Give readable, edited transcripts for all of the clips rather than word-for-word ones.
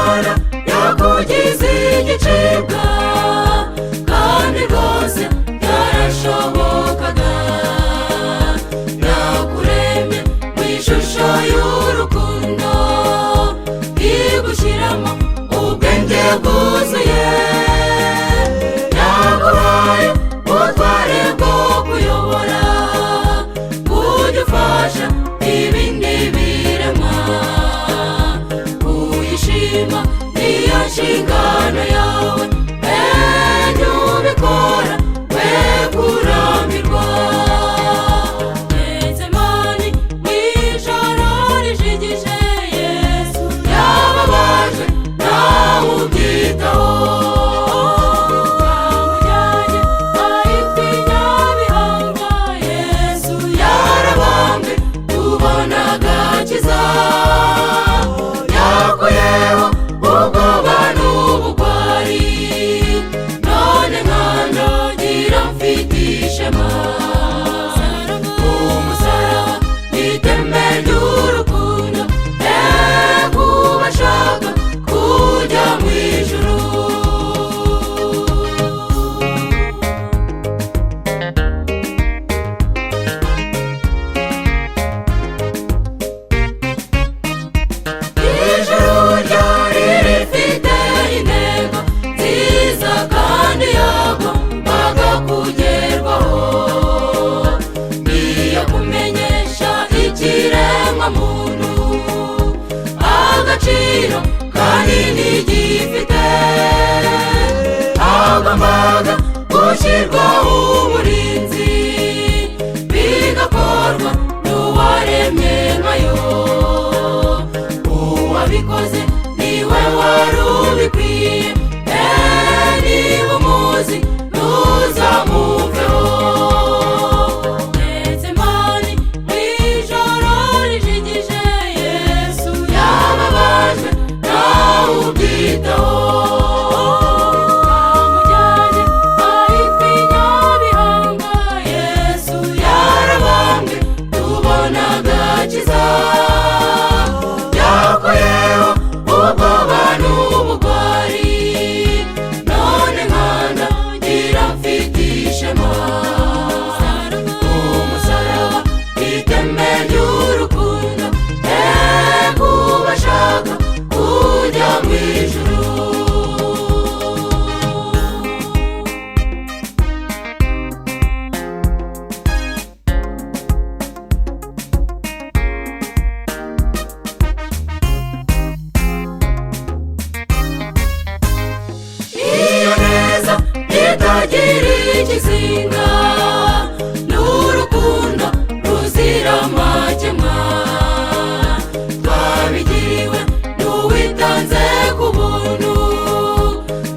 Imana yakugize igicibwa kandi rwose byarashobokaga. Yakuremye mu ishusho y'urukundo, igushyiramo ubwenge bwuzuye, yaguhaye ubutware bwo kuyobora, ujya ufasha ibindi biremwa. Kuyishima niyo nshingano yawe, ujya ubikora we kurambirwa. Getsemani mu ijoro rijigije, Yesu yababaje nawe ubyitaho. Bamujyanye ahitwa i Nyabihanga, Yesu yarabambwe tubona agakiza. Yakuyeho ubwoba n'ubugwari, none nkandagira mfite ishema. Umusaraba ni iteme ry'urukundo, kuba ashaka kujya mu ijuru. Ijuru ryari rifite intego nziza kandi yagombaga kugerwaho, niyo kumenyesha ikiremwa muntu agaciro kanini gifite. Hagombaga gushyirwaho uburinzi, bigakorwa n'uwaremye nkayo. Uwabikoze niwe wari ubikwiye, niba umuzi ntuzamuveho. Getsemani mu ijoro rijigije, Yesu yababajwe nawe ubyitaho. Bamujyanye ahitwa i Nyabihanga, Yesu yarabambwe tubona agakiza. Yakuyeho ubwoba n'ubugwari, none nkandagira mfite ishema. Umusaraba iteme ry'urukundo, kuba ashaka kujya mu ijuru. Iyo neza itagira ikizinga, n'urukundo ruzira amakemwa, twabigiriwe n'uwitanze ku buntu.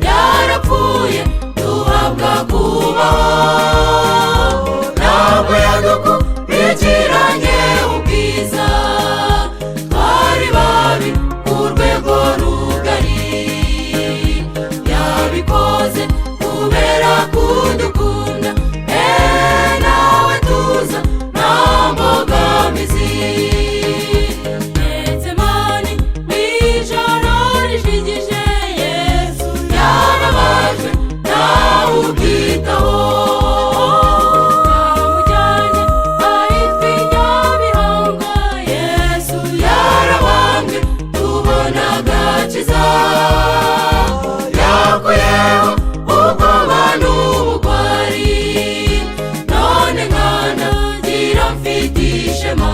Yarapfuye duhabwa kubaho, ntabwo yadukurikiranye ubwiza. Twari babi ku rwego rugari, yabikoze kubera kudukunda, nawe tuza nta mbogamizi. Getsemani mu ijoro rijigije, Yesu yababajwe nawe ubyitaho. Bamujyanye ahitwa i Nyabihanga, Yesu yarabambwe tubona agakiza. Yakuyeho ubwoba n'ubugwari, none nkandagira mfite ishema.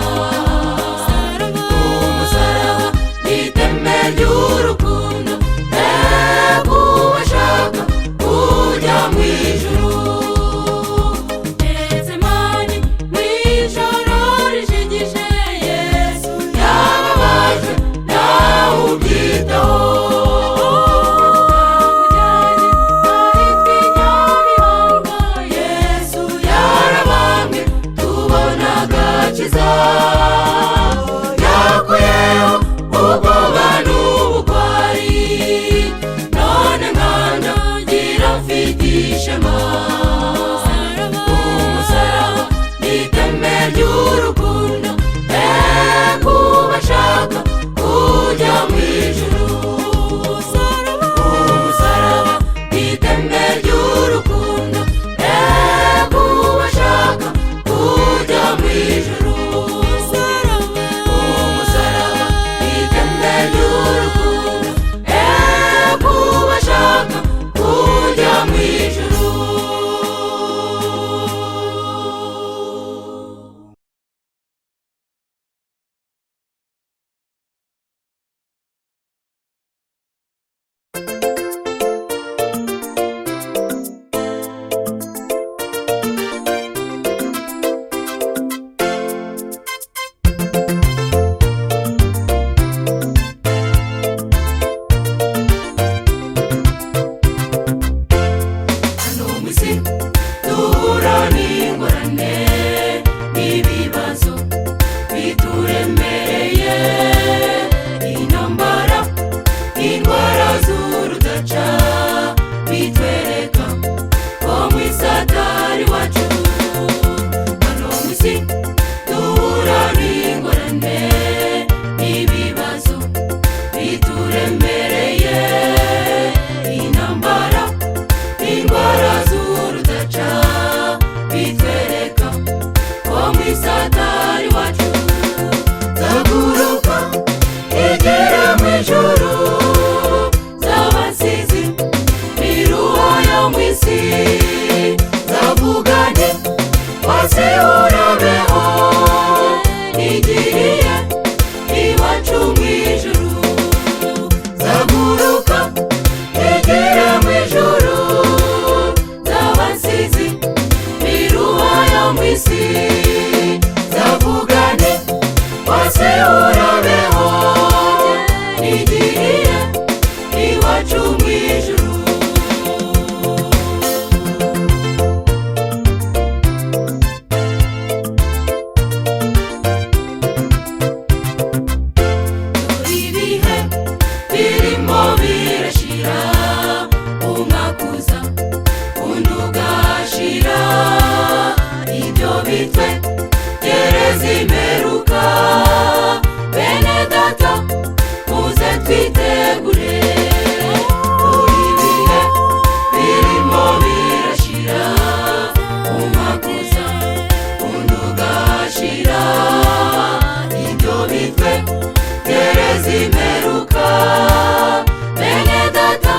Umusaraba ni iteme ry'urukundo, kuba ashaka kujya mu ijuru. Getsemani mu ijoro rijigije, Yesu yababajwe nawe ubyitaho. yaduremereye intambara indwara z'urudaca bitwereka ko mu Satani wacu zaguruka igera mu ijuru z'abasizi biruha yo mu isi zavugane wase urabeho nigiriye iwacu mu ijuru zaguruka igera mu ijuru z'abasizi biruha yo mu isi zavugane wase urabeho nigiriye iwacu mu ijuru ibihe birimo birashira umwaka uza undi ugashira ibyo bitwe gereza imperuka bene data muze twitegure ibihe birimo birashira umwaka uza undi ugashira ibyo bitwe gereza imperuka bene data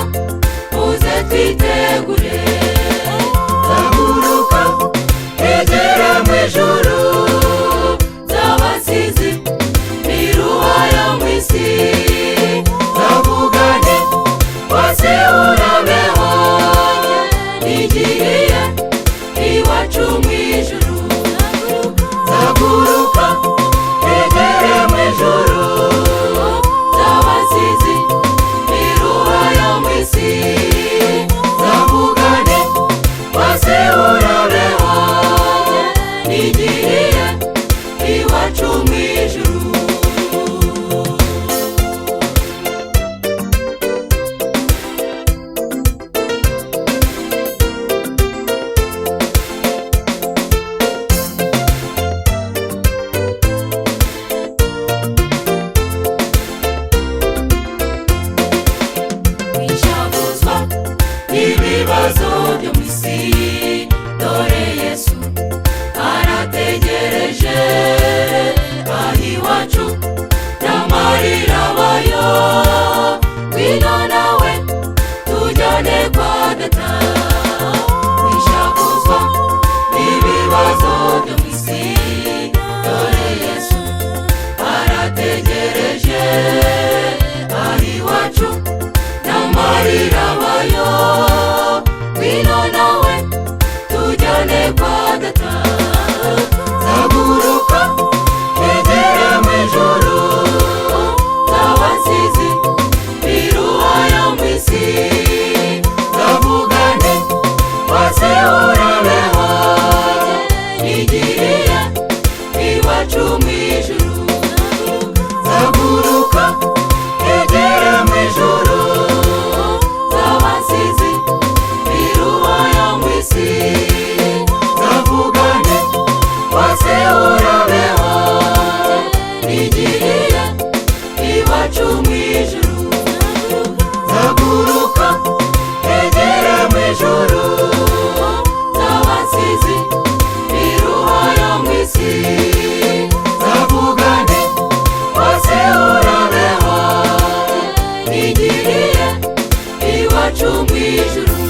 muze twitegure zaguruka egera mu ijuru z'abasizi biruha yo mu isi zavugane wase urabeho nigiriye iwacu mu ijuru zaguruka egera mu ijuru z'abasizi biruha yo mu isi zavugane wase urabeho nigiriye iwacu mu ijuru wishavuzwa n'ibibazo byo mu isi dore Yesu arategereje aho iwacu n'amarira abayo ngwino nawe tujyane kwa data wishavuzwa n'ibibazo byo mu isi dore Yesu arategereje aho iwacu n'amarira abayo ngwino nawe tujyane kwa data zaguruka egera mu ijuru z'abasizi biruha yo mu isi zavugane wase urabeho nigiriye iwacu mu ijuru zaguruka egera mu ijuru z'abasizi biruha yo mu isi zavugane wase urabeho nigiriye iwacu mu ijuru zaguruka egera mu ijuru z'abasizi biruha yo mu isi zavugane wase urabeho nigiriye iwacu mu ijuru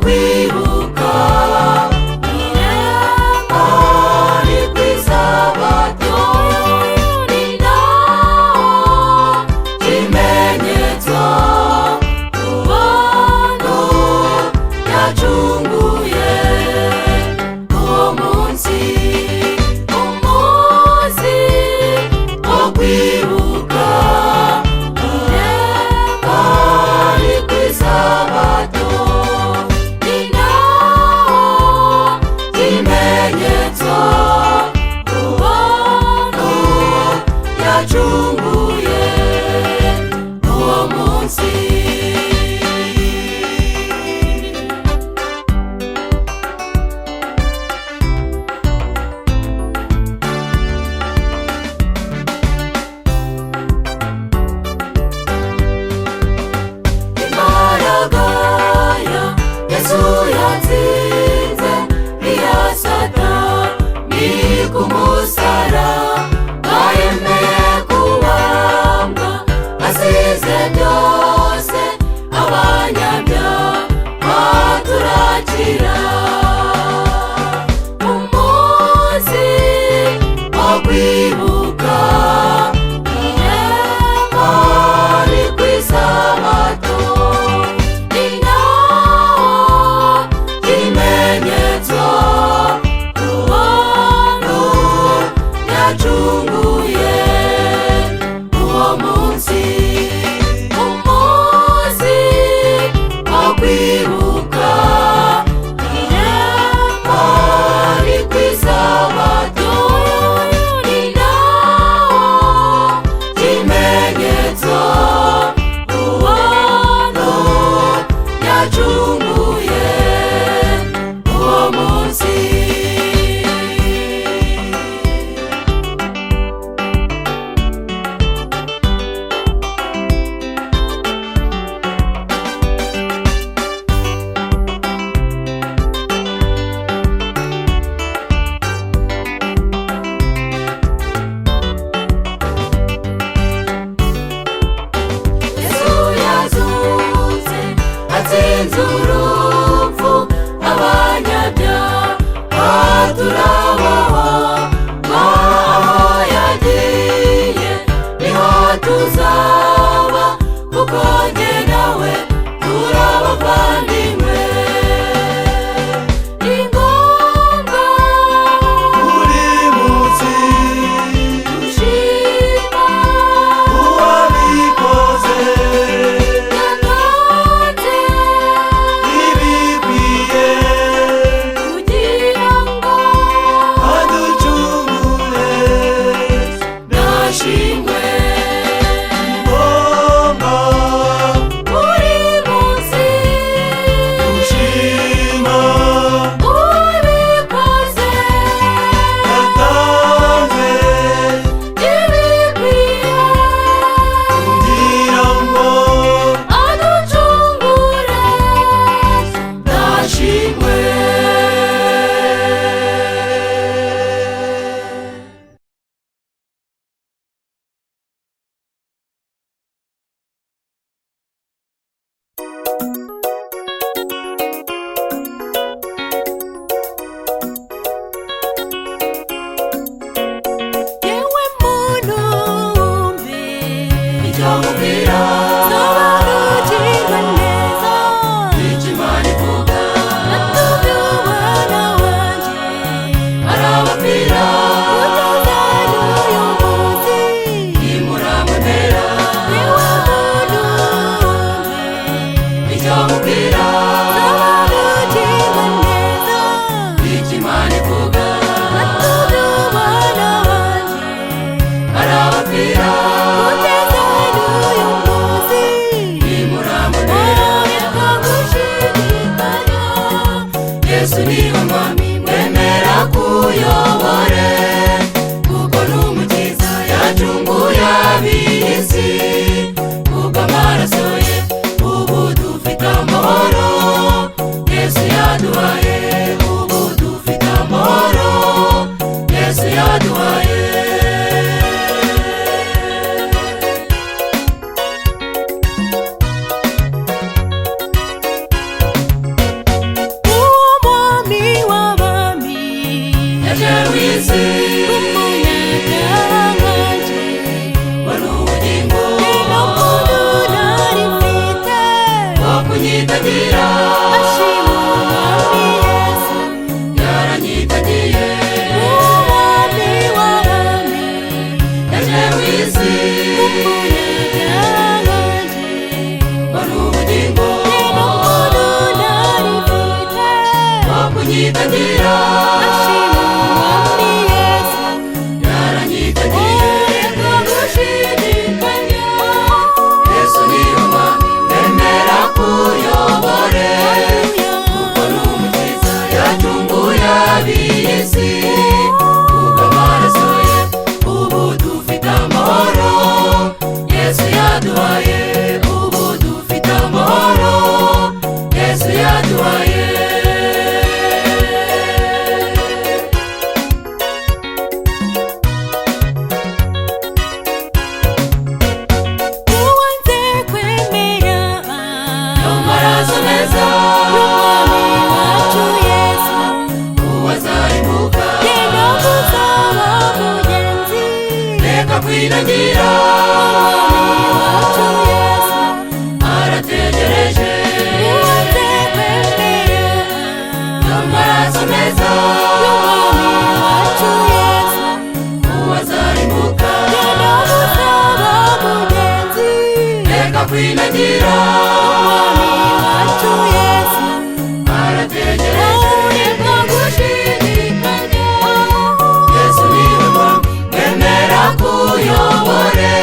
kwibuka irembo rikwiza yacunguye uwo munsi, umunsi wo kwibuka irembo ku isabato, ni nawo kimenyetso uwantu yacunguye uwo munsi. Atsinze urupfu abanyabyaha turabaho, aho yagiye niho tuzaba, kuko njye nawe turabavandimwe. Ni ngombwa buri munsi gushima uwabikoze ibikwiye kugira ngo aducungure. nashimwe. Ngomba Buri munsi gushima ubikoze yatanze ibikwiye kugira ngo aducungure, nashimwe. Yewe muntu wumve icyo nkubwira, sobanukirwa neza icyo Imana ivuga. Natumye umwana wanjye arabapfira, kugeza n'uyu munsi ntimuramubera. Yewe muntu wumve icyo nkubwira, sobanukirwa neza icyo Imana ivuga. Natumye umwana wanjye arabapfira, kugeza n'uyu munsi ntimuramubera. Reka gushidikanya, Yesu niwe mwami, mwemera kuyobore, kuko n'umukiza yacunguye ab'isi. Kubw'amaraso ye ubu dufite amahoro, Yesu yaduhaye, ubu dufite amahoro, Yesu yaduhaye. Uwo mwami w'abami yaje w'isi, umunyabyaha nkanje, wari ubugingo, ni n'umuntu nari mfite wo kunyitagira. Ashima umwami Yesu yaranyitagiye. Uwo mwami w'abami yaje w'isi, umunyabyaha nkanje, wari ubugingo, ni n'umuntu nari mfite wo kunyitagira. Ashima umwami Yesu yaranyitagiye. Reka gushidikanya, Yesu niwe mwami, mwemera kuyobore, kuko n'umukiza yacunguye ab'isi. Kubw'amaraso ye ubu dufite amahoro, Yesu yaduhaye, ubu dufite amahoro, Yesu yaduhaye. Uwanze kwemera ayo maraso meza y'umwami wacu Yesu, uwo azarimbuka yenda kuzaba mugenzi. Reka kwiragira, umwami wacu Yesu arategereje. Uwanze kwemera ayo maraso meza y'umwami wacu Yesu, uwo kwinagira, umwami wacu Yesu arategereje. niko gushidikanya. Yesu niwe mwami, mwemera kuyobore,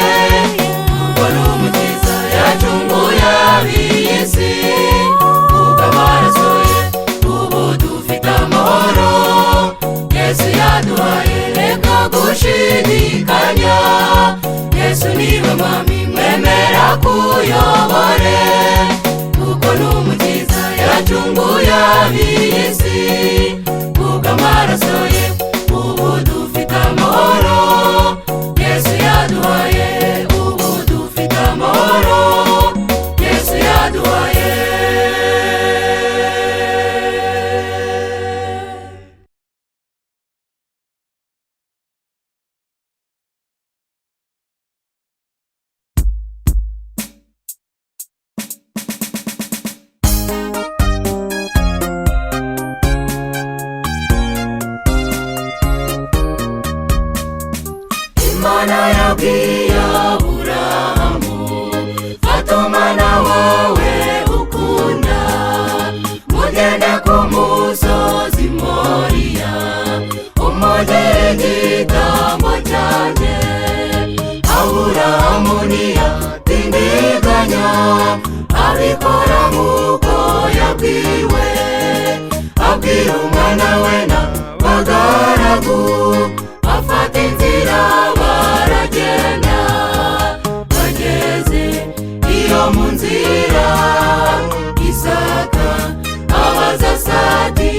kuko n'umukiza yacunguye ab'iyi si. Kubw'amaraso ye ubu dufite amahoro, Yesu yaduhaye, reka gushidikanya. Yesu niwe mwami, mwemera kuyobore, kuko n'umukiza yacunguye ab'iyi si. Kubw'amaraso ye ubu dufite amahoro, Yesu yaduhaye, ubu dufite amahoro, Yesu yaduhaye. Imana yabwiye Aburahamu, fata umwana wawe ukunda, mugende ku musozi Moriya, umugire igitambo cyanjye. Aburahamu ntiyatindiganya, abikora nk'uko yabwiwe, abwira umwana we n'abagaragu, bafata inzira baragenda. Bageze iyo mu nzira, Isaka abaza Sati,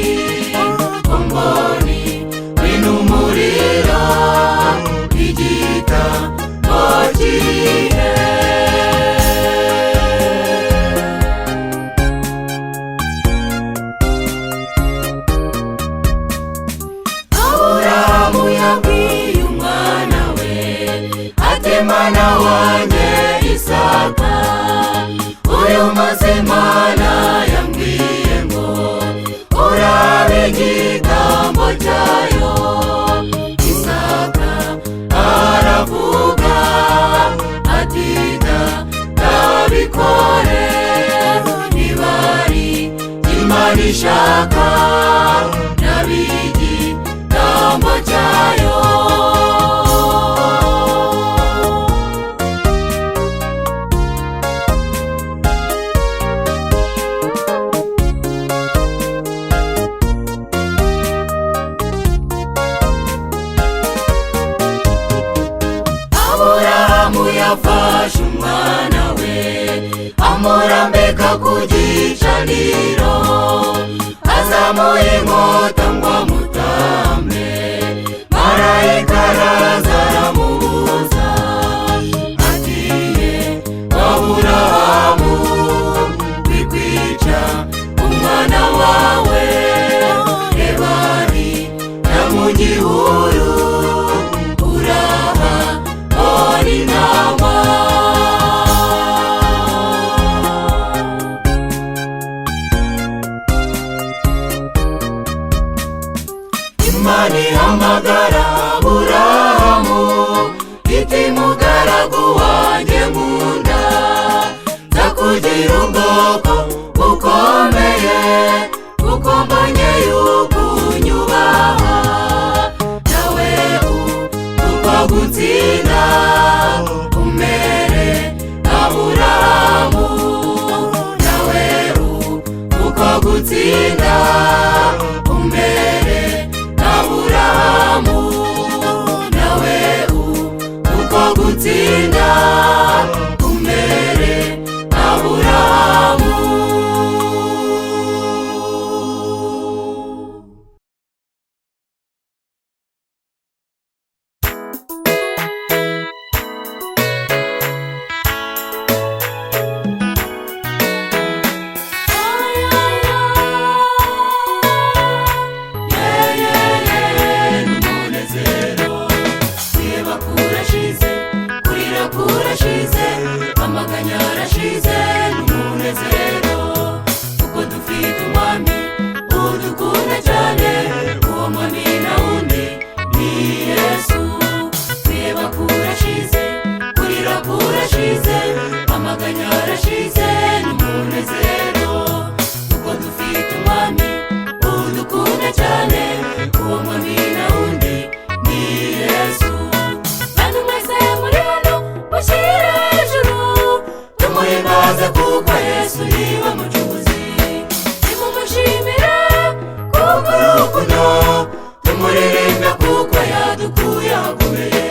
komboni binumurira igitambo kihe. Aburahamu yabwiye umwana we ati, mwana wanjye Isaka, uyu munsi Imana yambwiye ngo urabe igitambo cyayo. Isaka aravuga ati, ndabikore, niba ari Imana ishaka, ndabigi igitambo cyayo. Aburahamu yafashe umwana we, amurambika ku gicaniro, azamuye inkota ngo amutambe. Marayika araza aramubuza, atiye Aburahamu, wikwica umwana wawe, ebari na mu gihuru, uraha ora inama. Imana ihamagara Aburahamu, iti mugaragu wanjye nkunda, nzakugira ubwoko bukomeye, kuko mbonye yuko unyubaha. Nawe uko gutsinda umere Aburahamu, nawe uko gutsinda umere Aburahamu, nawe uko gutsinda umere Aburahamu. Amaganya arashize n'umunezero, kuko dufite umwami udukunda cyane. Uwo mwami na wundi ni Yesu. Kwiheba kurashize, kurira kurashize, amaganya Yesu niwe mucunguzi. Nimumushimire kuko urukundo, tumuririmbe kuko yadukuye ahakomeye.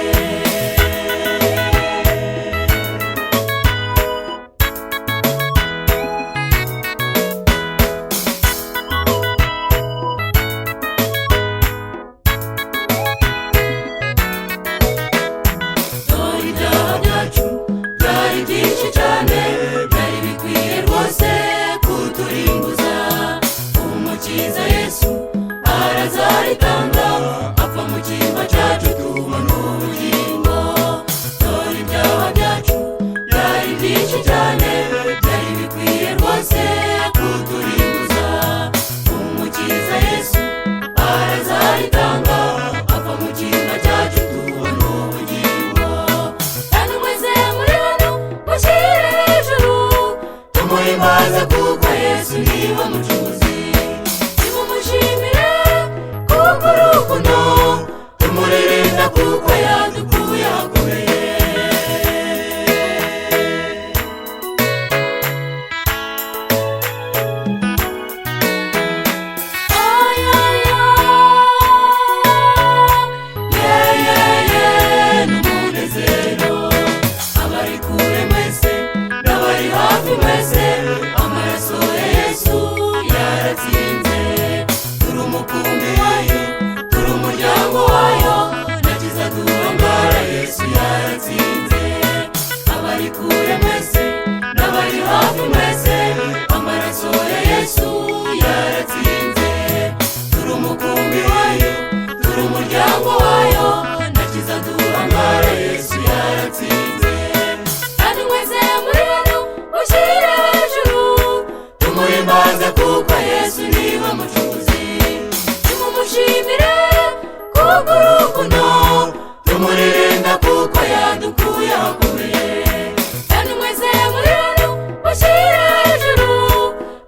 Byinshi cyane byari bikwiye rwose kuturimbuza, umukiza Yesu arazaritanga, apfa mu cyimbo cyacu tubona ubugingo. Dore ibyaha byacu byari byinshi cyane byari bikwiye rwose kuturimbuza, umukiza Yesu arazaritanga, apfa mu cyimbo cyacu tubona ubugingo. Kandi mwese muri hano mushyire hejuru, tumuhimbaze kuko Yesu niwe mucunguzi. Nimumushimire kuko urukundo, tumuririmbe kuko yadukuye ahakomeye. N'umunezero abari kure mwese n'abari hafi mwese, amaraso ya Yesu yaratsinze. Turi umukumbi wayo, turi umuryango wayo, nakiza duhangara Yesu yaratsinze. Abari kure mwese n'abari hafi mwese, amaraso ya Yesu yaratsinze. Turi umukumbi wayo, turi umuryango wayo, nakiza duhangara Yesu yaratsinze. Kandi mwese muri hano mushyire hejuru, tumuhimbaze kuko Yesu niwe mucunguzi. Nimumushimire kuko urukundo, tumuririmbe kuko yadukuye ahakomeye. Kandi mwese muri hano mushyire hejuru,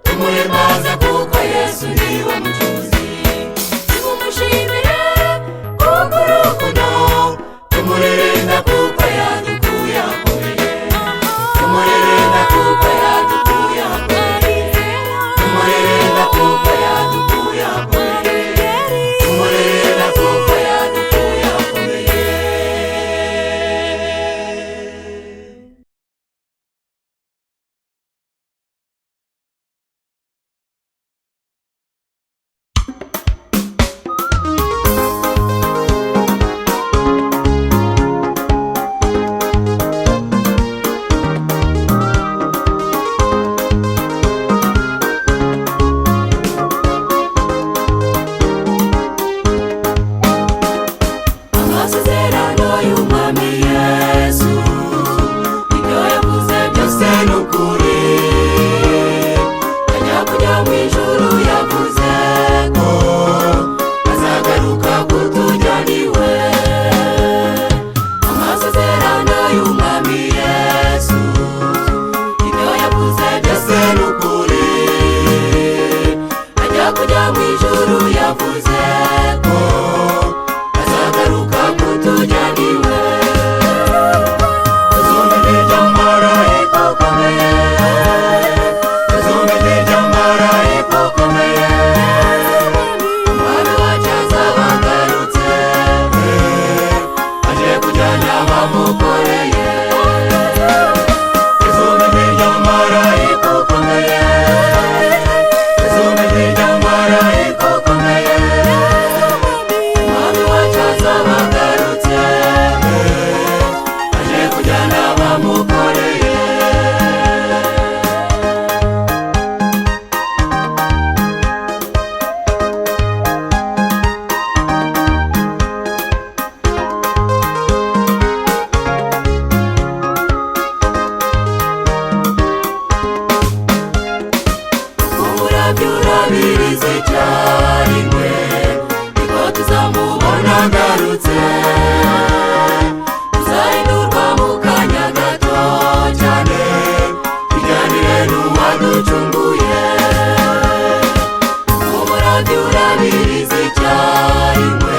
tumuhimbaze kuko Yesu niwe mucunguzi. Nimumushimire kuko urukundo, tumuririmbe kuko yadukuye ahakomeye. Tumuririmbe kuko yadukuye ahakomeye. Tumuririmbe kuko yadukuye ahakomeye. Tumuririmbe kuko yadukuye ahakomeye. Amasezerano y'Umwami Yesu, ibyo yavuze byose ni ukuri. Ajya kujya mu ijuru yavuze ko azagaruka kutujyana iwe. Amasezerano y'Umwami Yesu, ibyo yavuze byose ni ukuri. Ajya kujya mu ijuru yavuze ko azagaruka kutujyana iwe. Tuzumve iry'amarayika ukomeye, tuzumve iry'amarayika ukomeye. Umwami wacu azaba agarutse, aje kujyana abamukoreye. Tuzumve iry'amarayika ukomeye, tuzumve iry'amarayika ukomeye. Umwami wacu azaba agarutse, aje kujyana abamukoreye. Umurabyo urabiriza icyarimwe, nibwo tuzamubona agarutse. Tuzahindurwa mu kanya gato cyane, tujyanire n'uwaducunguye. Umurabyo urabiriza icyarimwe,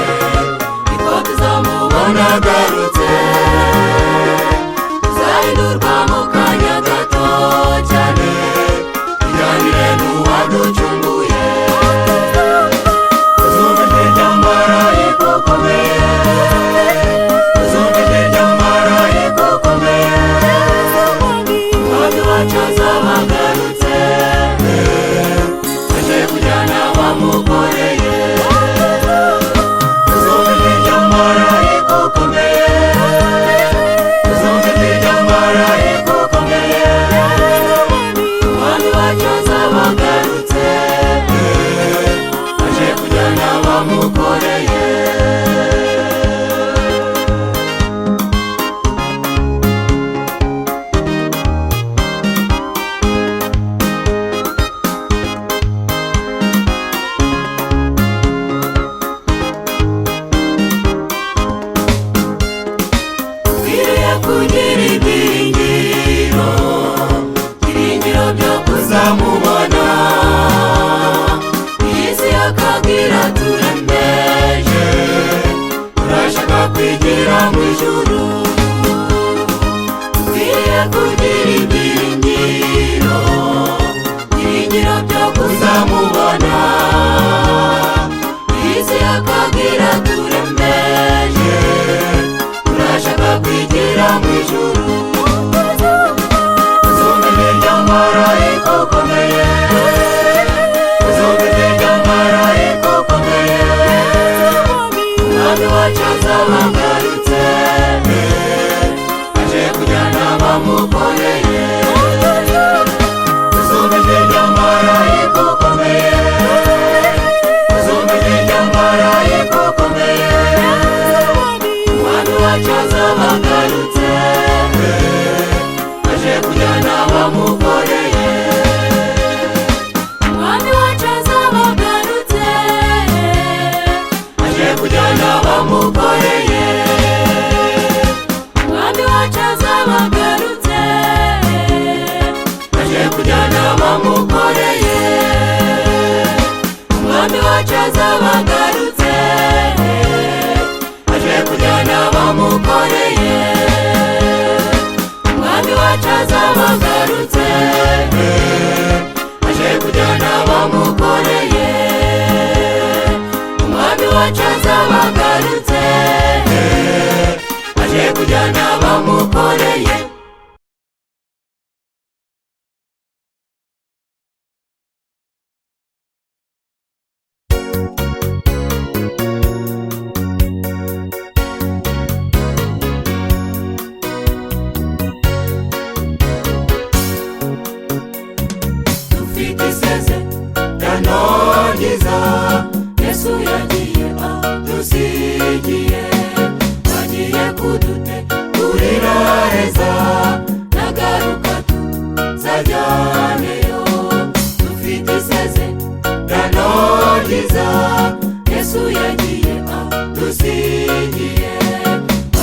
nibwo tuzamubona agarutse. Tuzahindurwa mu kanya gato cyane, kugira ibyiringiro, ibyiringiro byo kuzamubona. Iyi si y'akagira turembeje, turashaka kwigira mu ijuru. Dukwiriye kugira ibyiringiro, ibyiringiro byo kuzamubona. Iyi si y'akagira turembeje, turashaka kwigira mu ijuru. Uzumva ijwi ry'amarayika ukomeye, uzumva ijwi ry'amarayika ukomeye. Umwami wacu azaba agarutse, aje kujyana abamukoreye. Uzumva ijwi ry'amarayika ukomeye, uzumva ijwi ry'amarayika ukomeye. Umwami wacu azaba agarutse, aje kujyana abamukoreye. Umwami wacu azaba agarutse, aje kujyana abamukoreye. Umwami wacu azaba agarutse, aje kujyana abamukoreye. Umwami wacu azaba agarutse, aje kujyana abamukoreye. Umwami wacu azaba agarutse, aje kujyana abamukoreye. Umwami wacu azaba agarutse, aje kujyana abamukoreye. Dufite isezerano ryiza, Yesu yagiye adusigiye. Agiye kudutegurira heza, nagaruka tuzajyaneyo. Dufite isezerano ryiza, Yesu yagiye adusigiye.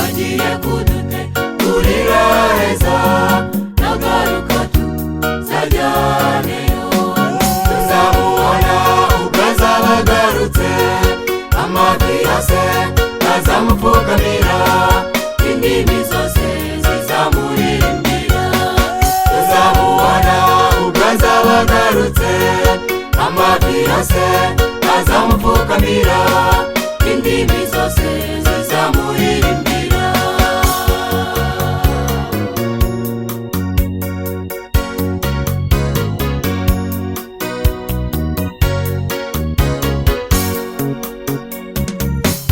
Agiye kudutegurira heza, nagaruka tuzajyaneyo. Tuzamubona ubwo azaba agarutse, amavi yose azamupfukamira, indimi zose zizamuririmbira. Tuzamubona ubwo azaba agarutse, amavi yose azamupfukamira, indimi zose zizamuririmbira.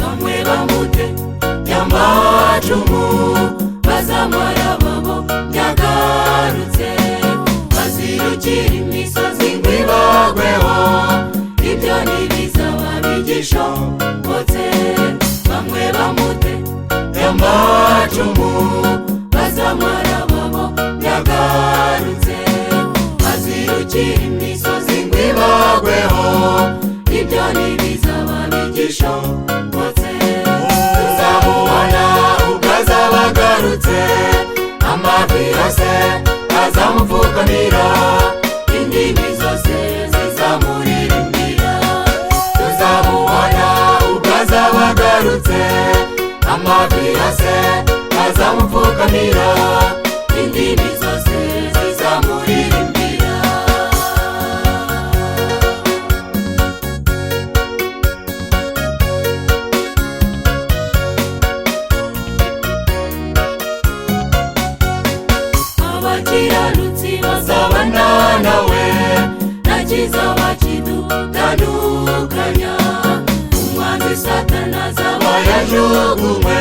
Bamwe bamute y'amacumu, bazamara babo yagarutse. Bazirukira imisozi ngo ibagweho, ibyo ntibizaba bigishobotse. Bamwe bamute y'amacumu, bazamara babo yagarutse. Bazirukira imisozi ngo ibagweho, ibyo ntibizaba bigishobotse. Tuzamubona ubwo azaba agarutse, amavi yose azamupfukamira, indimi zose zizamuririmbira. Tuzamubona ubwo azaba agarutse, amavi yose azamupfukamira, indimi zose zizamuririmbira. Abakiranutsi bazabana nawe, nta kizaba kidutandukanya. Umwanzi Satani azaba yajugunywe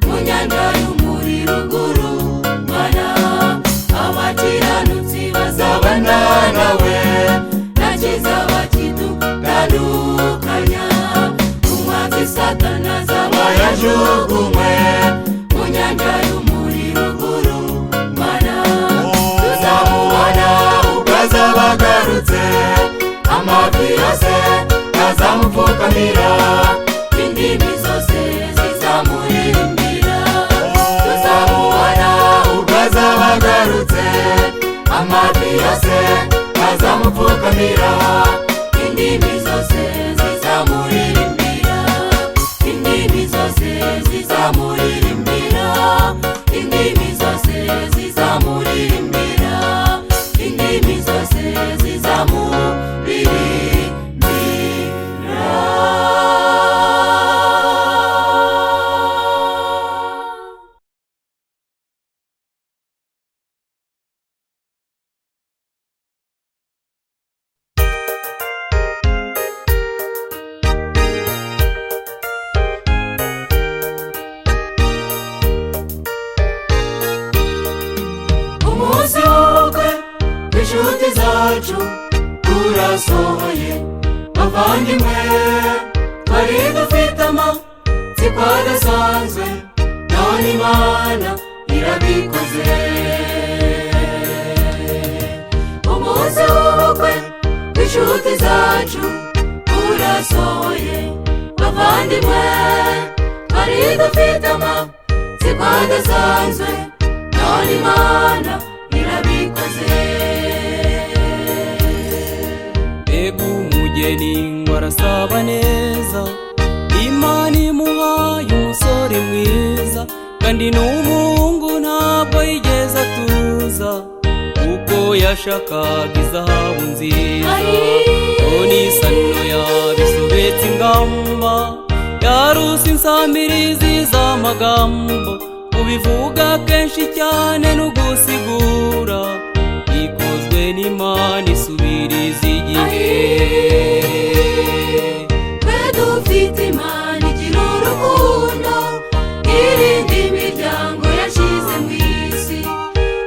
mu nyanja y'umuriro ugurumana. Abakiranutsi bazabana nawe, nta kizaba kidutandukanya. Umwanzi Satani azaba yajugunywe mu nyanja y'umuriro ugurumana. Tuzamubona ubwo azaba agarutse, amavi yose azamupfukamira, indimi zose zizamuririmbira. Tuzamubona amavi yose azamupfukamira, indimi zose zizamuririmbira, indimi zose zizamuririmbira, indimi zose zizamuririmbira, indimi zose zizamuririmbira. Umunsi w'ubukwe w'inshuti zacu urasohoye, bavandimwe, twari dufite amatsiko adasanzwe, none Imana irabikoze. Umunsi w'ubukwe w'inshuti zacu urasohoye, bavandimwe, twari dufite amatsiko adasanzwe, none Imana irabikoze. Mbega umugeni ngo arasaba neza, Imana imuhaye umusore mwiza, kandi n'umuhungu ntabwo yigeze atuza, kuko yashakaga izahabu nziza. None isano yabisobetse ingamba, yaruse insamirizi z'amagambo, kubivuga kenshi cyane n'ugusigura, ikozwe n'Imana isubiriza igihe. Twe dufite Imana igira urukundo, irinda imiryango yashize mu isi,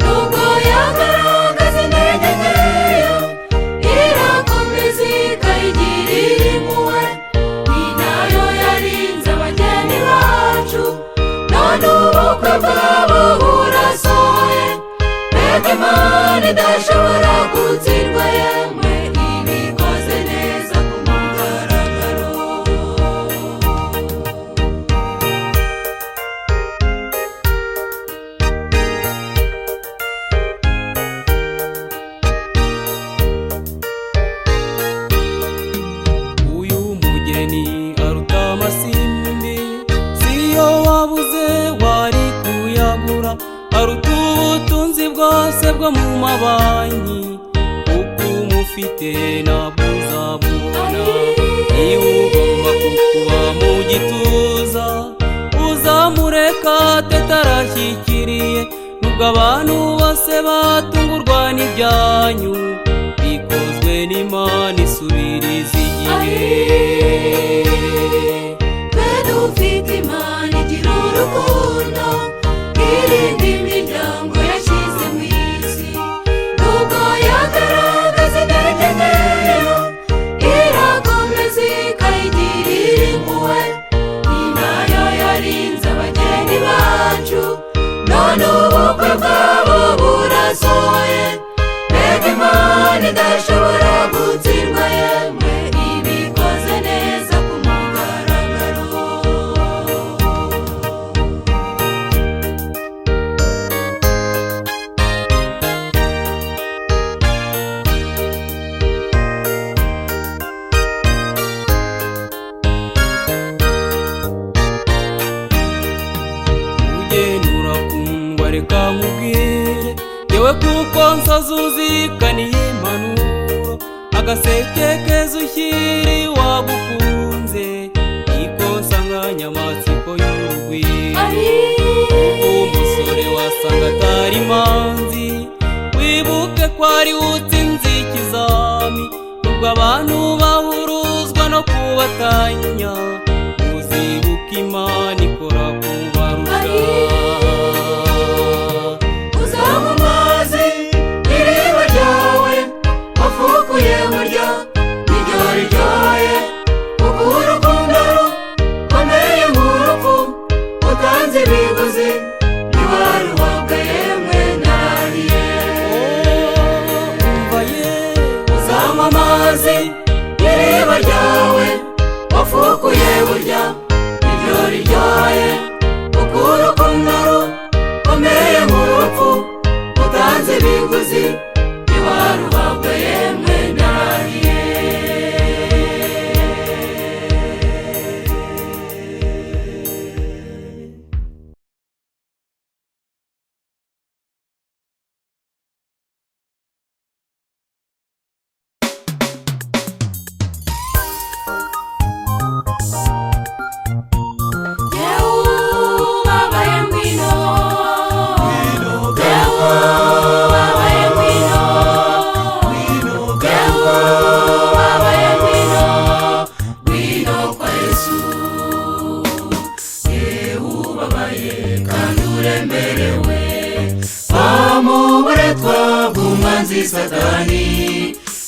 nubwo yagaragaza intege nkeya, irakomeza ikayigirira impuhwe, ni nayo yarinze abageni bacu, none ubukwe bwabo burasohoye. Mbega Imana idashobora gutsindwa, yemwe ibikoze neza ku mugaragaro. Uyu mugeni aruta amasimbi, siyo wabuze wari kuyagura, aruta ubutunzi bwose bwo mu mabanki, kuko umufite ntabwo uzabubona. Niba ugomba kukuba mu gituza, uzamureka atarashyikiriye, nubwo abantu bose batungurwa n'ibyanyu, bikozwe n'Imana isubiriza igihe. Twe dufite Imana igira urukundo, irinda imiryango yashize mu isi, nubwo yagaragaza intege nkeya, irakomeza ikayigirira impuhwe, ni nayo yarinze abageni bacu, none ubukwe bwabo burasohoye. Mbega Imana idashobora gutsindwa, yemwe ibikoze neza ku mugaragaro. Umugeni urakundwa, reka nkubwire, yewe kuko nsazi uzikaniye impanuro, agaseke keza ushyira iwagukunze, ikosa nkanyamatsiko y'urugwiro. Umusore wasanga atari imanzi, wibuke ko ari utsinze ikizami, nubwo abantu bahuruzwa no kubatanya, uzibuka Imana ikora kubarusha. Uzanywa amazi iriba ryawe wafukuye, burya niryo riryoye, kuko urukundo rukomeye nk'urupfu, utanze ibiguzi ntiwaruhabwa, yemwe narahiye. Umva ye, Uzanywa amazi iriba ryawe wafukuye, uremerewe bamuburetwa bw'umwanzi Satani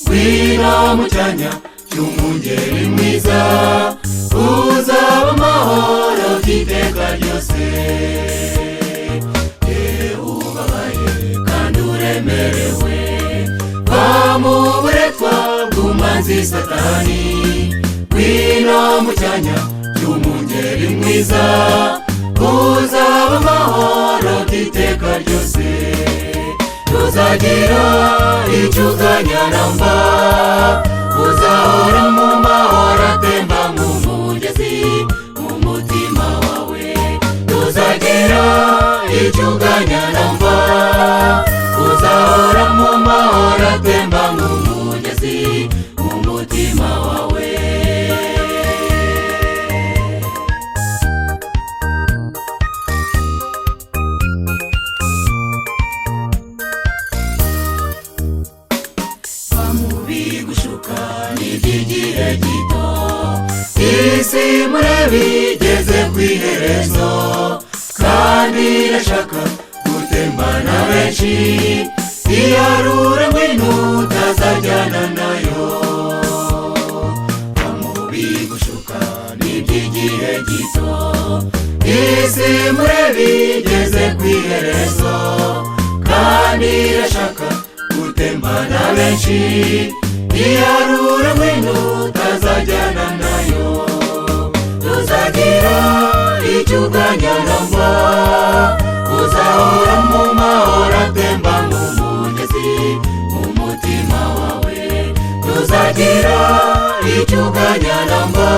ngwino mu cyanya cy'umwungeri mwiza uzaba amahoro by'iteka ryose ubabaye kandi uremerewe bamuburetwa bw'umwanzi Satani ngwino mu cyanya cy'umwungeri mwiza uzaba amahoro by'iteka ryose tuzagira icyo uganya namba uzahora mu mahoro atemba nk'umugezi mu mutima wawe tuzagira icyo uganya namba uzahora mu mahoro atemba nk'umugezi mu mutima wawe isi murabigeze kw'iherezo kandi irashaka gutembana benshi iyarura ngwino utazajyana nayo bamubi gushuka n'iby'igihe gito isi murabigeze kw'iherezo kandi irashaka gutembana benshi iyarura ngwino utazajyana nayo tuzagira icyo uganya namba uzahora mu mahoro atemba nk'umugezi mu mutima wawe tuzagira icyo uganya namba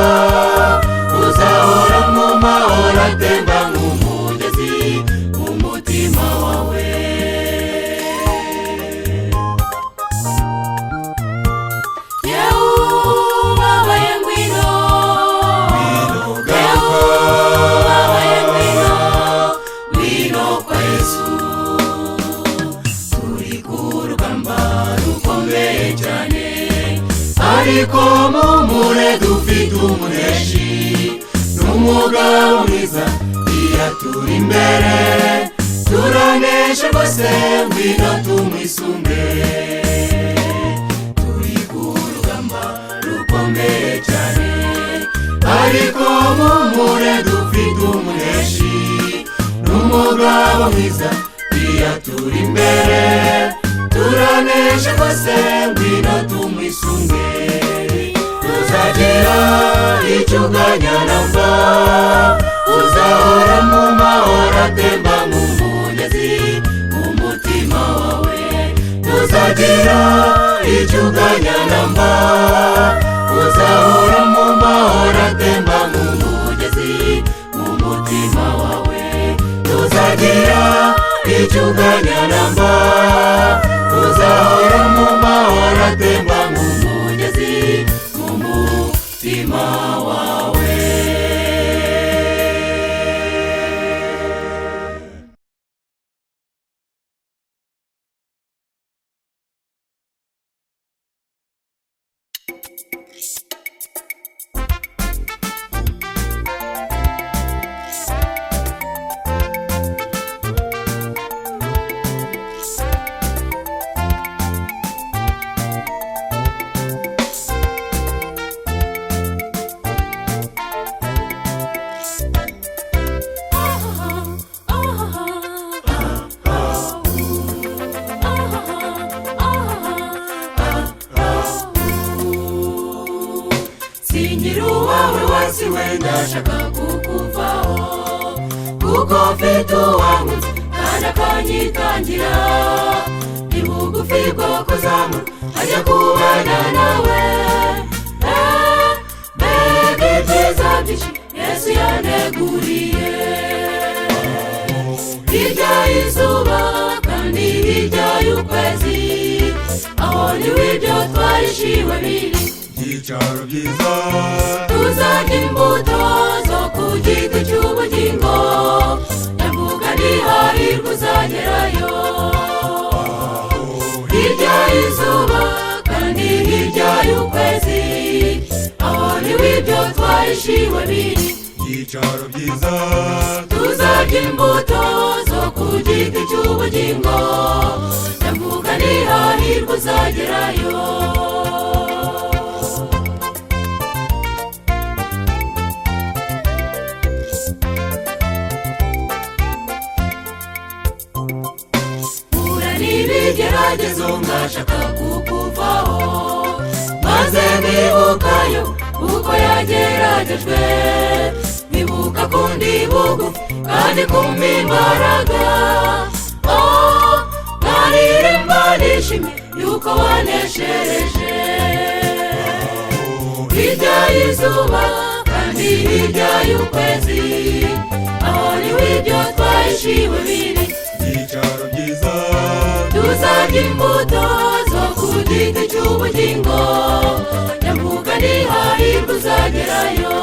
uzahora mu mahoro atemba nk'umugezi mu mutima wawe ariko mumure dufite umuneshi n'umugabo mwiza iyaturi imbere turanesha rwose ngwino tumwisunge turi ku rugamba rukomeye cyane ariko mumure dufite umuneshi n'umugabo mwiza iyaturi imbere turanesha rwose ngwino tumwisunge tuzagira icyo uganya namba uzahora mu mahoro atemba nk'umugezi mu mutima wawe tuzagira icyo uganya namba uzahora mu mahoro atemba nk'umugezi mu mutima wawe tuzagira icyo uganya namba uzahora mu mahoro atemba nk'umugezi mu mutima wawe ndashaka kukuvaho kuko mfite uwankunze kandi akanyitangira ni bugufi bwo kuzamura ajya kubana nawe mbega ibyiza byinshi Yesu yaneguriye hirya y'izuba kandi hirya y'ukwezi aho niho ibyo twarishiwe biri ibyicaro byiza tuzarya imbuto zo ku giti cy'ubugingo ndavuga ntihahirwe uzagerayo hirya y'izuba kandi hirya y'ukwezi aho niho ibyo twahishiwe biri ibyicaro byiza tuzarya imbuto zo uzagerayo. Ura n'ibigeragezo ngashaka kukuvaho, maze nibukayo uko yageragejwe, nibuka kundi bugufi kandi kumpa imbaraga. Nkaririmba nishimye yuko waneshereje, hirya y'izuba kandi hirya y'ukwezi, aho niho ibyo twahishiwe biri. ibyicaro byiza Tuzarya imbuto zo ku giti cy'ubugingo, nyamvuga ntihahirwe uzagerayo.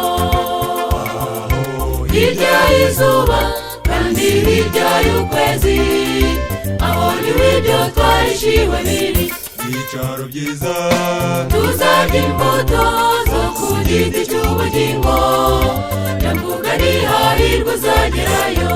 Hirya y'izuba kandi hirya y'ukwezi, aho niho ibyo twahishiwe biri. ibyicaro byiza Tuzarya imbuto zo ku giti cy'ubugingo, nyamvuga ntihahirwe uzagerayo.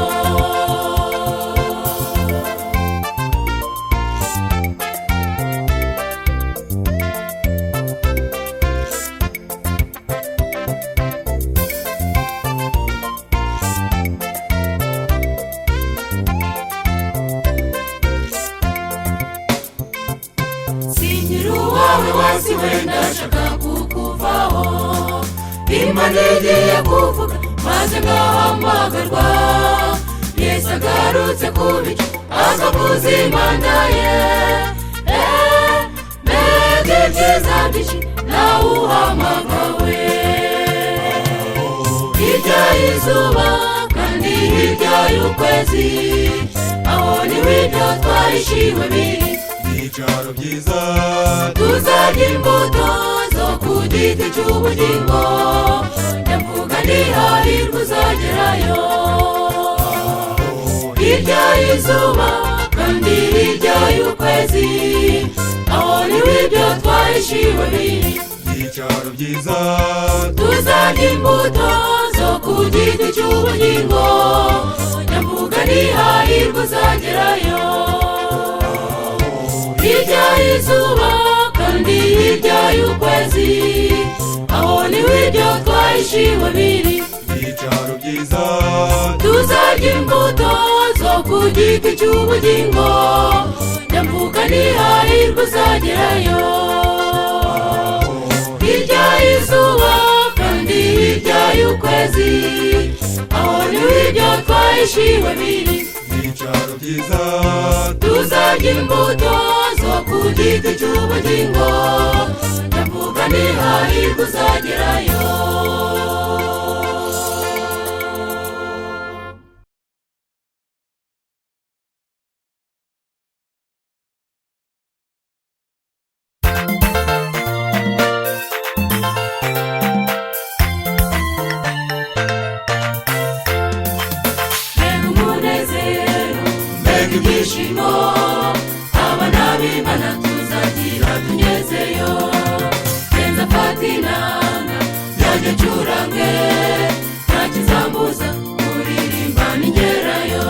Sinkiri uwawe wasiwe ndashaka kukuvaho, Imana igiye kuvuga maze ngahamagarwa. Yesu agarutse ku bicu akavuza impanda ye, mbega ibyiza byinshi nawe uhamagawe. Hirya y'izuba kandi hirya y'ukwezi, aho niho ibyo twahishiwe biri. ibyicaro byiza Tuzarya imbuto zo ku giti cy'ubugingo, nyamvuga ntihahirwe uzagerayo. Hirya y'izuba kandi hirya y'ukwezi, aho niho ibyo twahishiwe biri. ibyicaro byiza Tuzarya imbuto zo ku giti cy'ubugingo, nyamvuga ntihahirwe uzagerayo. Hirya y'izuba kandi hirya y'ukwezi, aho niho ibyo twahishiwe biri. ibyicaro byiza Tuzarya imbuto zo ku giti cy'ubugingo, nyamvuga ntihahirwe uzagerayo. Hirya y'izuba kandi hirya y'ukwezi, aho niho ibyo twahishiwe biri. ibyicaro byiza Tuzarya imbuto zo ku giti cy'ubugingo, nyamvuga ntihahirwe uzagerayo. Mbega umunezero, mbega ibyishimo, abana b'Imana tuzagira tugezeyo. Genza mfata inanga yanjye ncurange, nta kizambuza kuririmba ningerayo.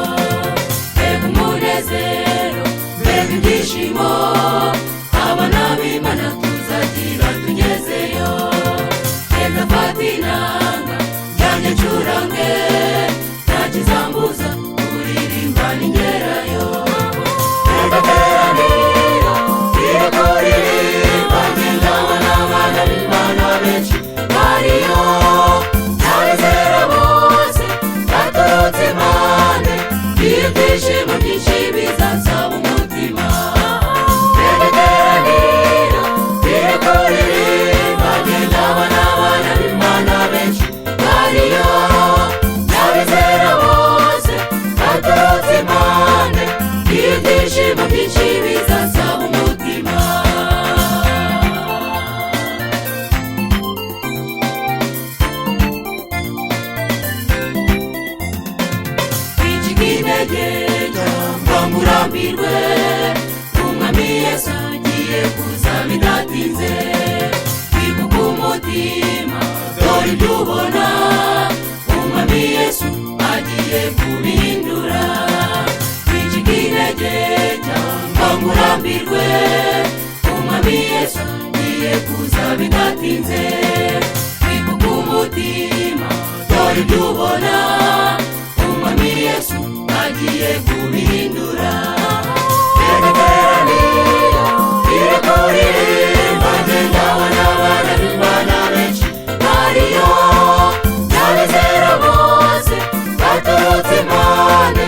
Mbega umunezero, mbega ibyishimo, abana b'Imana tuzagira tugezeyo. Genza mfata inanga yanjye ncurange, nta kizambuza kuririmba ningerayo. Teraniro riri kuririmba, ngendana n'abana b'Imana benshi bariyo. N'abizera bose baturutse impande, ibyishimo byinshi bizasaba umutima. Teraniro riri kuririmba, ngendana n'abana b'Imana benshi bariyo. N'abizera bose baturutse impande, ibyishimo byinshi bizasaba umutima. Wicika intege cyangwa ngo urambirwe, umwami Yesu agiye kuza bidatinze. Wibuka umutima, dore ibyo ubona, umwami Yesu agiye kubihindura. Wicika intege cyangwa ngo urambirwe, umwami yesu agiye kuza bidatinze. Wibuka umutima dore ibyo ubona, umwami yesu agiye kubihindura. Erekeranira iri kuririmba, ngenda abona bararimbana benshi bariyo, n'abizera bose baturutse impande,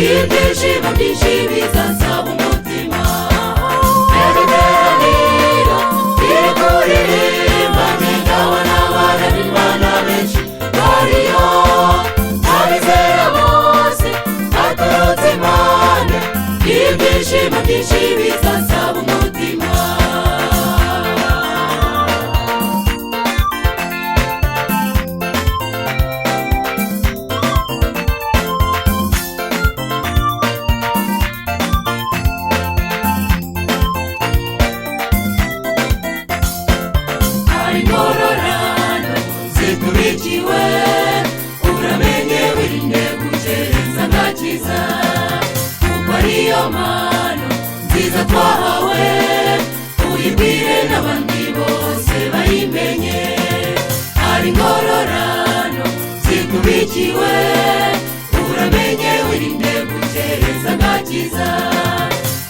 ibyishimo byinshi bizasaba umutima. Erekeranira iri kuririmba, ngenda abona bararimbana benshi bariyo, n'abizera bose baturutse impande, ibyishimo byinshi bizasaba umutima. Hari ingororano zitubikiwe, uramenye wirinde gukereza agakiza, kuko ariyo mpano nziza twahawe, uyibwire n'abandi bose bayimenye. Hari ingororano zitubikiwe, uramenye wirinde gukereza agakiza,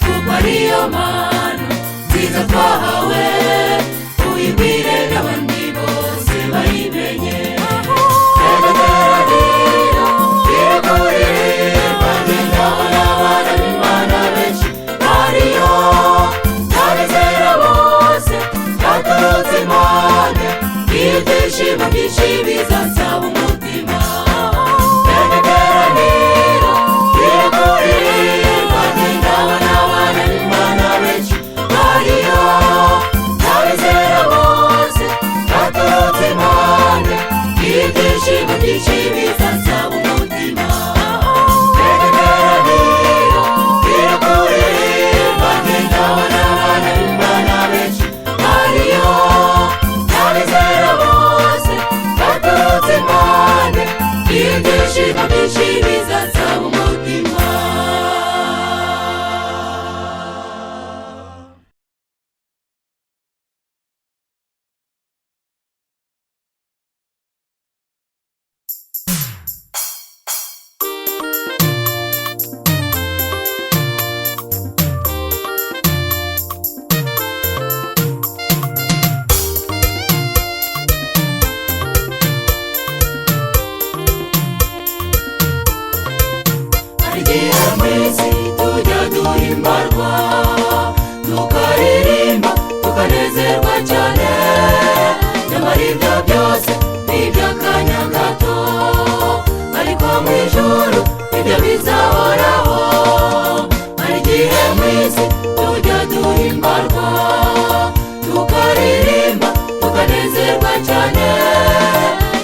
kuko ariyo mpano nziza twahawe, uyibwire n'abandi bose bayimenye. Erekeranira iri kuririmba, ngenda abona bararimbana benshi bariyo, n'abizera bose baturutse impande, ibyishimo byinshi bizasaba umutima. Erekeranira iri kuririmba, ngenda abona bararimbana benshi bariyo, n'abizera bose baturutse impande, ibyishimo byinshi bizasaba umutima. Erekeranira iri kuririmba, ngenda abona bararimbana benshi bariyo, n'abizera bose baturutse impande, ibyishimo byinshi bizasaba umutima. Hari igihe mwese tujya duhimbarwa, tukaririmba tukanezerwa cyane, nyamara ibyo byose ni iby'akanya gato, ariko mu ijuru ibyo bizahoraho. Hari igihe mwese tujya duhimbarwa, tukaririmba tukanezerwa cyane,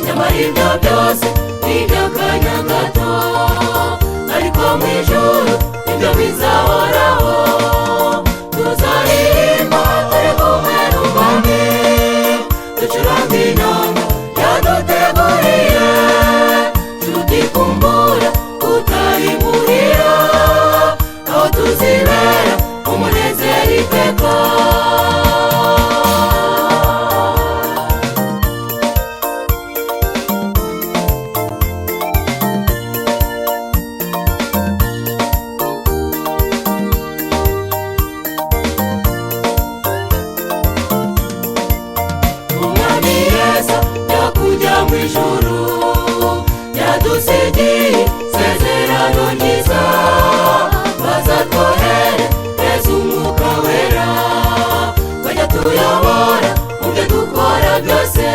nyamara ibyo byose ni iby'akanya gato, ariko mu ijuru ibyo bizahoraho. Tuzaririmba turi kumwe n'umwami, ducuranga inanga yaduteguriye, tutikumbura utayimurira, aho tuzibera umunezero iteka. Umwami Yesu yakujya mu ijuru, yadusigiye isezerano ryiza, bazatwoherereza umwuka wera, bajya tuyobora mu byo dukora byose.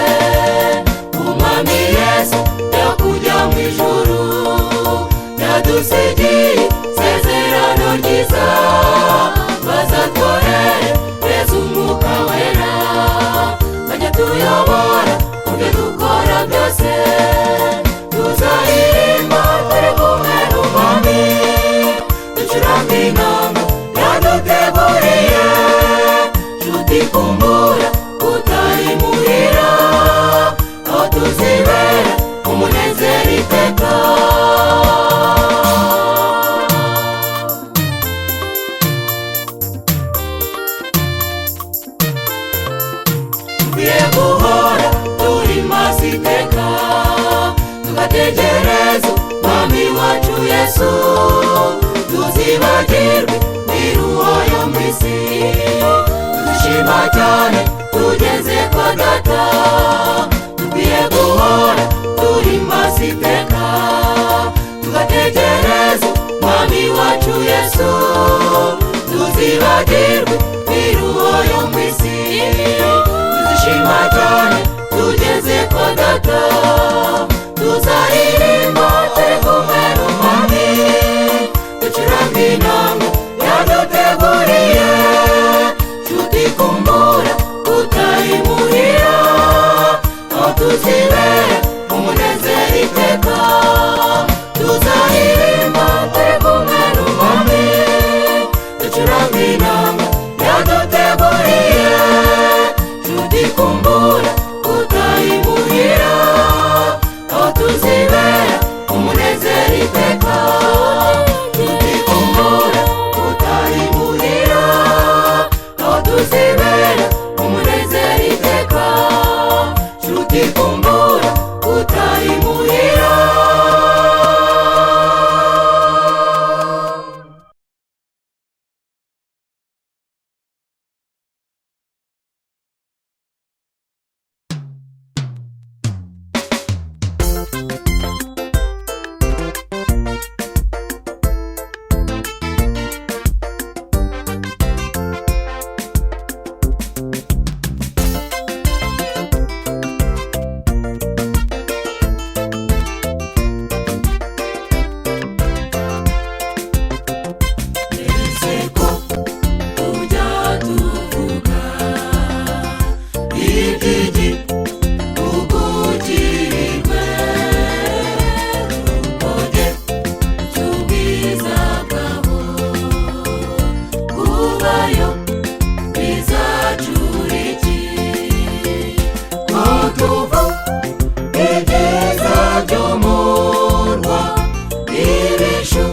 Umwami Yesu yakujya mu ijuru, yadusigiye isezerano ryiza, bazatwoherereza umwuka wera, bajya tuyobora mu byo dukora byose. Tuzaririmba turi kumwe n'umwami, ducuranga inanga yaduteguriye, tutikumbura utayimurira, aho tuzibera umunezero iteka. iteka, tugategereza umwami wacu Yesu, tuzibagirwe n'iruho yo mu isi, tuzishima cyane tugeze kwa data, tuzaririmba turi kumwe n'umwami, ducuranga inanga yaduteguriye, nshuti kumbura utayimuhira, aho tuzibera umunezero iteka, tuzaririmba turi kumwe n'umwami, ducuranga inanga yaduteguriye, nshuti kumbura utayimuhira, aho tuzibera umunezero iteka, nshuti kumbura utayimuhira, aho tuzibera umunezero iteka, nshuti kumbura utayimuhira. Eseko tujya tuvuga iby'igi ugukirirwe, tukoge cy'ubwiza bwabo, kubayo bizacura iki, ko tuvu ibyiza by'umurwa, ibishu